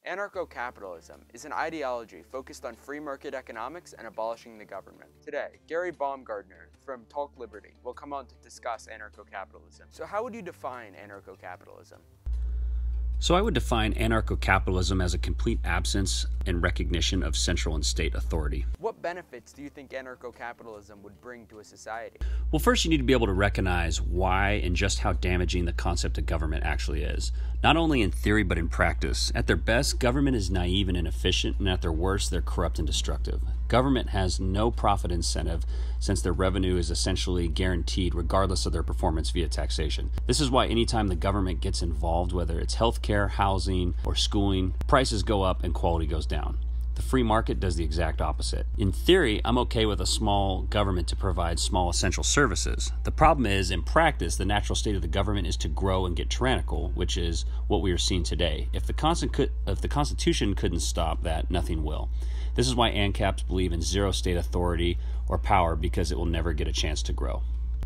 Anarcho-capitalism is an ideology focused on free market economics and abolishing the government. Today, Gary Baumgardner from Talk Liberty will come on to discuss anarcho-capitalism. So how would you define anarcho-capitalism? So I would define anarcho-capitalism as a complete absence and recognition of central and state authority. What benefits do you think anarcho-capitalism would bring to a society? Well, first you need to be able to recognize why and just how damaging the concept of government actually is. Not only in theory, but in practice. At their best, government is naive and inefficient, and at their worst, they're corrupt and destructive. Government has no profit incentive since their revenue is essentially guaranteed regardless of their performance via taxation. This is why anytime the government gets involved, whether it's healthcare, housing, or schooling, prices go up and quality goes down. The free market does the exact opposite. In theory, I'm okay with a small government to provide small essential services. The problem is, in practice, the natural state of the government is to grow and get tyrannical, which is what we are seeing today. If the Constitution couldn't stop that, nothing will. This is why ANCAPs believe in zero state authority or power, because it will never get a chance to grow.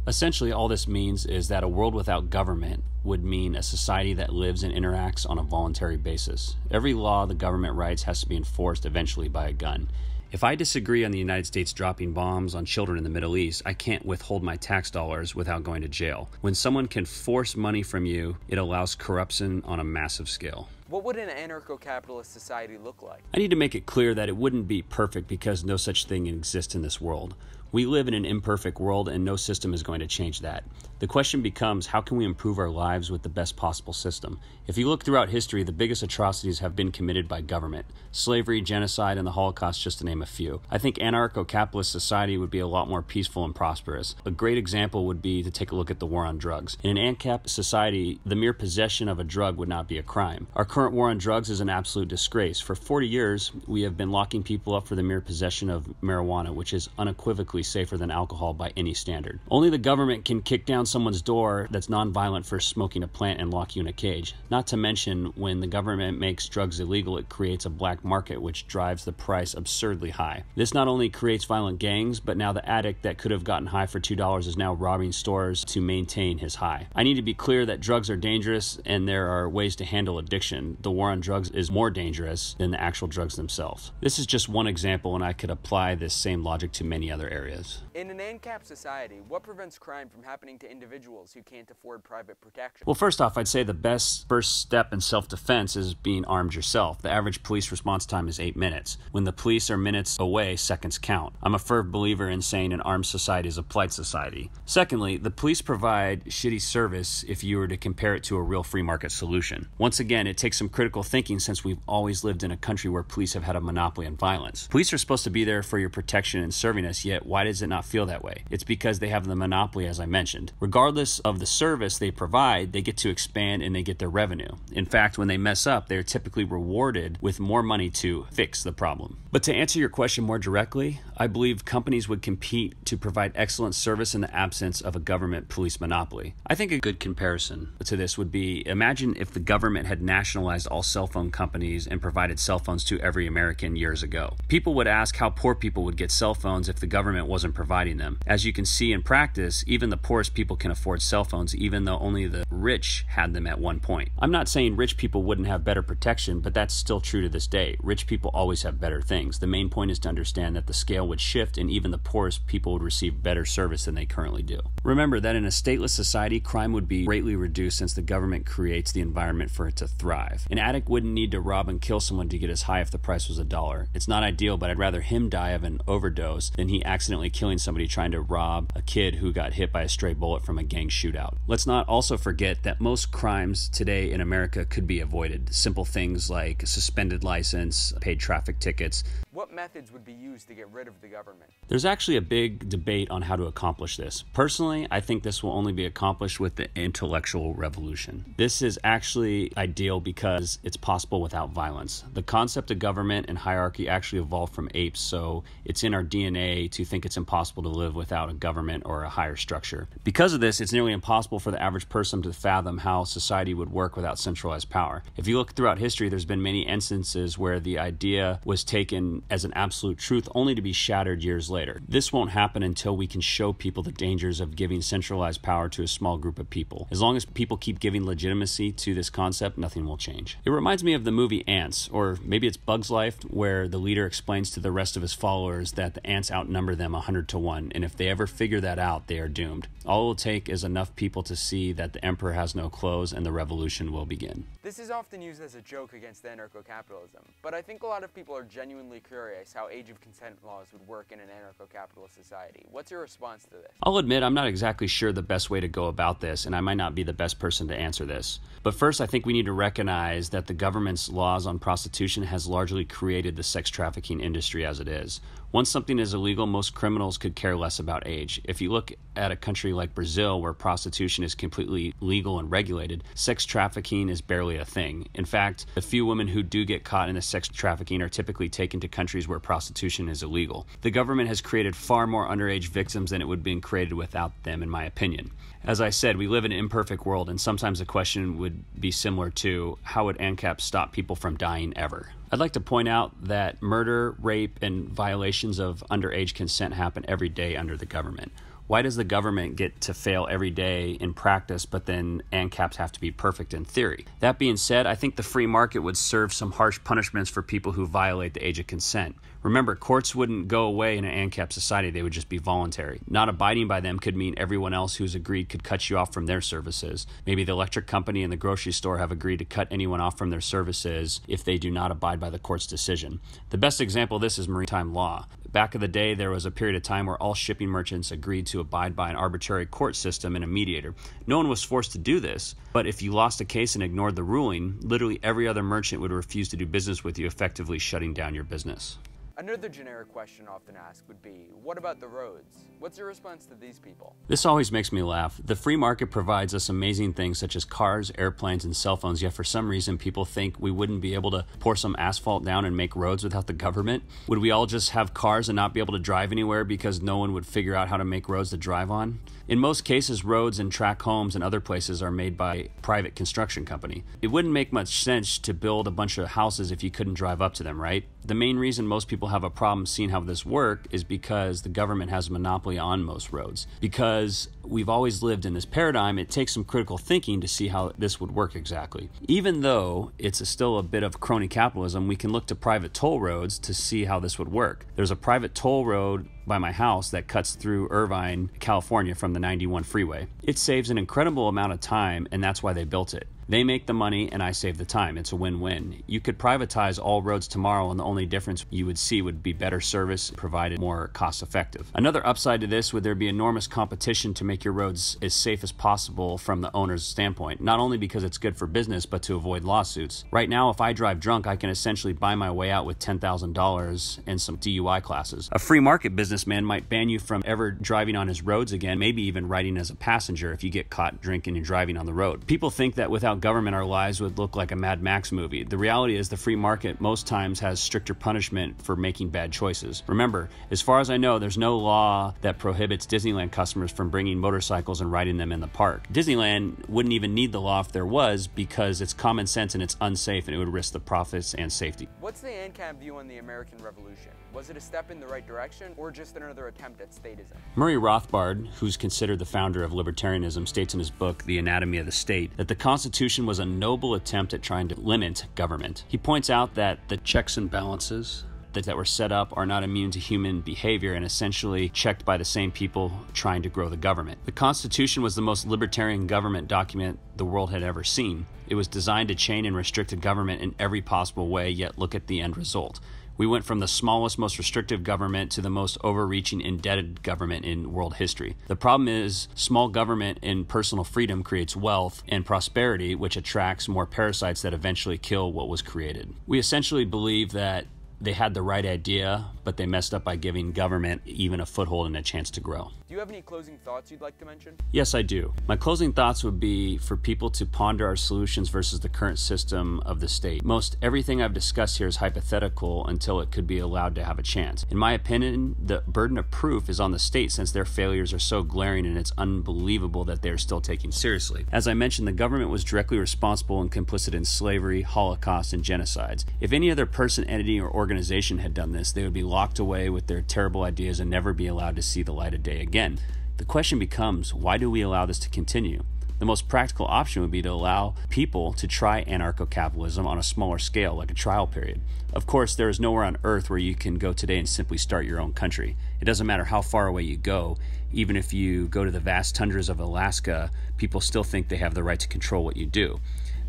Essentially, all this means is that a world without government would mean a society that lives and interacts on a voluntary basis. Every law the government writes has to be enforced eventually by a gun. If I disagree on the United States dropping bombs on children in the Middle East, I can't withhold my tax dollars without going to jail. When someone can force money from you, it allows corruption on a massive scale. What would an anarcho-capitalist society look like? I need to make it clear that it wouldn't be perfect because no such thing exists in this world. We live in an imperfect world and no system is going to change that. The question becomes, how can we improve our lives with the best possible system? If you look throughout history, the biggest atrocities have been committed by government. Slavery, genocide, and the Holocaust, just to name a few. I think anarcho-capitalist society would be a lot more peaceful and prosperous. A great example would be to take a look at the war on drugs. In an ANCAP society, the mere possession of a drug would not be a crime. Our current war on drugs is an absolute disgrace. For 40 years, we have been locking people up for the mere possession of marijuana, which is unequivocally safer than alcohol by any standard. Only the government can kick down someone's door that's non-violent for smoking a plant and lock you in a cage. Not to mention, when the government makes drugs illegal, it creates a black market which drives the price absurdly high. This not only creates violent gangs, but now the addict that could have gotten high for $2 is now robbing stores to maintain his high. I need to be clear that drugs are dangerous and there are ways to handle addiction. The war on drugs is more dangerous than the actual drugs themselves. This is just one example, and I could apply this same logic to many other areas. In an ANCAP society, what prevents crime from happening to individuals who can't afford private protection? Well, first off, I'd say the best first step in self-defense is being armed yourself. The average police response time is 8 minutes. When the police are minutes away, seconds count. I'm a firm believer in saying an armed society is a polite society. Secondly, the police provide shitty service if you were to compare it to a real free market solution. Once again, it takes some critical thinking since we've always lived in a country where police have had a monopoly on violence. Police are supposed to be there for your protection and serving us, yet why does it not feel that way? It's because they have the monopoly, as I mentioned. Regardless of the service they provide, they get to expand and they get their revenue. In fact, when they mess up, they're typically rewarded with more money to fix the problem. But to answer your question more directly, I believe companies would compete to provide excellent service in the absence of a government police monopoly. I think a good comparison to this would be, imagine if the government had nationalized all cell phone companies and provided cell phones to every American years ago. People would ask how poor people would get cell phones if the government wasn't providing them. As you can see in practice, even the poorest people can afford cell phones, even though only the rich had them at one point. I'm not saying rich people wouldn't have better protection, but that's still true to this day. Rich people always have better things. The main point is to understand that the scale would shift and even the poorest people would receive better service than they currently do. Remember that in a stateless society, crime would be greatly reduced since the government creates the environment for it to thrive. An addict wouldn't need to rob and kill someone to get his high if the price was $1. It's not ideal, but I'd rather him die of an overdose than he accidentally killing somebody trying to rob a kid who got hit by a stray bullet from a gang shootout. Let's not also forget that most crimes today in America could be avoided. Simple things like a suspended license, paid traffic tickets. What methods would be used to get rid of the government? There's actually a big debate on how to accomplish this. Personally, I think this will only be accomplished with the intellectual revolution. This is actually ideal because it's possible without violence. The concept of government and hierarchy actually evolved from apes, so it's in our DNA to think it's impossible to live without a government or a higher structure. Because of this, it's nearly impossible for the average person to fathom how society would work without centralized power. If you look throughout history, there's been many instances where the idea was taken as an absolute truth only to be shattered years later. This won't happen until we can show people the dangers of giving centralized power to a small group of people. As long as people keep giving legitimacy to this concept, nothing will change. It reminds me of the movie Ants, or maybe it's Bug's Life, where the leader explains to the rest of his followers that the ants outnumber them 100 to 1, and if they ever figure that out, they are doomed. All it will take is enough people to see that the emperor has no clothes and the revolution will begin. This is often used as a joke against the anarcho-capitalism, but I think a lot of people are genuinely curious how age of consent laws would work in an anarcho-capitalist society. What's your response to this? I'll admit I'm not exactly sure the best way to go about this, and I might not be the best person to answer this. But first, I think we need to recognize that the government's laws on prostitution has largely created the sex trafficking industry as it is. Once something is illegal, most criminals could care less about age. If you look at a country like Brazil, where prostitution is completely legal and regulated, sex trafficking is barely a thing. In fact, the few women who do get caught in the sex trafficking are typically taken to countries where prostitution is illegal. The government has created far more underage victims than it would have been created without them, in my opinion. As I said, we live in an imperfect world, and sometimes the question would be similar to, how would ANCAP stop people from dying ever? I'd like to point out that murder, rape, and violations of underage consent happen every day under the government. Why does the government get to fail every day in practice, but then ANCAPs have to be perfect in theory? That being said, I think the free market would serve some harsh punishments for people who violate the age of consent. Remember, courts wouldn't go away in an ANCAP society, they would just be voluntary. Not abiding by them could mean everyone else who's agreed could cut you off from their services. Maybe the electric company and the grocery store have agreed to cut anyone off from their services if they do not abide by the court's decision. The best example of this is maritime law. Back in the day, there was a period of time where all shipping merchants agreed to abide by an arbitrary court system and a mediator. No one was forced to do this, but if you lost a case and ignored the ruling, literally every other merchant would refuse to do business with you, effectively shutting down your business. Another generic question often asked would be, what about the roads? What's your response to these people? This always makes me laugh. The free market provides us amazing things such as cars, airplanes, and cell phones, yet for some reason people think we wouldn't be able to pour some asphalt down and make roads without the government. Would we all just have cars and not be able to drive anywhere because no one would figure out how to make roads to drive on? In most cases, roads and track homes and other places are made by a private construction company. It wouldn't make much sense to build a bunch of houses if you couldn't drive up to them, right? The main reason most people have a problem seeing how this works is because the government has a monopoly on most roads. Because we've always lived in this paradigm, it takes some critical thinking to see how this would work exactly. Even though it's still a bit of crony capitalism, we can look to private toll roads to see how this would work. There's a private toll road by my house that cuts through Irvine, California from the 91 freeway. It saves an incredible amount of time, and that's why they built it. They make the money and I save the time. It's a win-win. You could privatize all roads tomorrow and the only difference you would see would be better service provided, more cost-effective. Another upside to this would there be enormous competition to make your roads as safe as possible from the owner's standpoint, not only because it's good for business but to avoid lawsuits. Right now, if I drive drunk, I can essentially buy my way out with $10,000 and some DUI classes. A free market businessman might ban you from ever driving on his roads again, maybe even riding as a passenger if you get caught drinking and driving on the road. People think that without government, our lives would look like a Mad Max movie. The reality is the free market most times has stricter punishment for making bad choices. Remember, as far as I know, there's no law that prohibits Disneyland customers from bringing motorcycles and riding them in the park. Disneyland wouldn't even need the law if there was, because it's common sense and it's unsafe and it would risk the profits and safety. What's the ANCAP view on the American Revolution? Was it a step in the right direction or just another attempt at statism? Murray Rothbard, who's considered the founder of libertarianism, states in his book, The Anatomy of the State, that the Constitution was a noble attempt at trying to limit government. He points out that the checks and balances that were set up are not immune to human behavior and essentially checked by the same people trying to grow the government. The Constitution was the most libertarian government document the world had ever seen. It was designed to chain and restrict the government in every possible way, yet look at the end result. We went from the smallest, most restrictive government to the most overreaching, indebted government in world history. The problem is small government and personal freedom creates wealth and prosperity, which attracts more parasites that eventually kill what was created. We essentially believe that they had the right idea, but they messed up by giving government even a foothold and a chance to grow. Do you have any closing thoughts you'd like to mention? Yes, I do. My closing thoughts would be for people to ponder our solutions versus the current system of the state. Most everything I've discussed here is hypothetical until it could be allowed to have a chance. In my opinion, the burden of proof is on the state since their failures are so glaring and it's unbelievable that they are still taken seriously. As I mentioned, the government was directly responsible and complicit in slavery, Holocaust, and genocides. If any other person, entity, or organization organization had done this, they would be locked away with their terrible ideas and never be allowed to see the light of day again. The question becomes, why do we allow this to continue? The most practical option would be to allow people to try anarcho-capitalism on a smaller scale, like a trial period. Of course, there is nowhere on earth where you can go today and simply start your own country. It doesn't matter how far away you go. Even if you go to the vast tundras of Alaska, people still think they have the right to control what you do.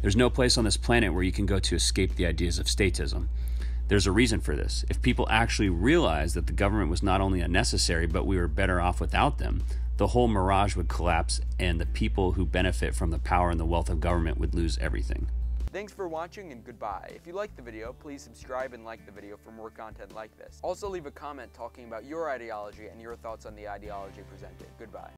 There's no place on this planet where you can go to escape the ideas of statism. There's a reason for this. If people actually realized that the government was not only unnecessary, but we were better off without them, the whole mirage would collapse and the people who benefit from the power and the wealth of government would lose everything. Thanks for watching and goodbye. If you liked the video, please subscribe and like the video for more content like this. Also leave a comment talking about your ideology and your thoughts on the ideology presented. Goodbye.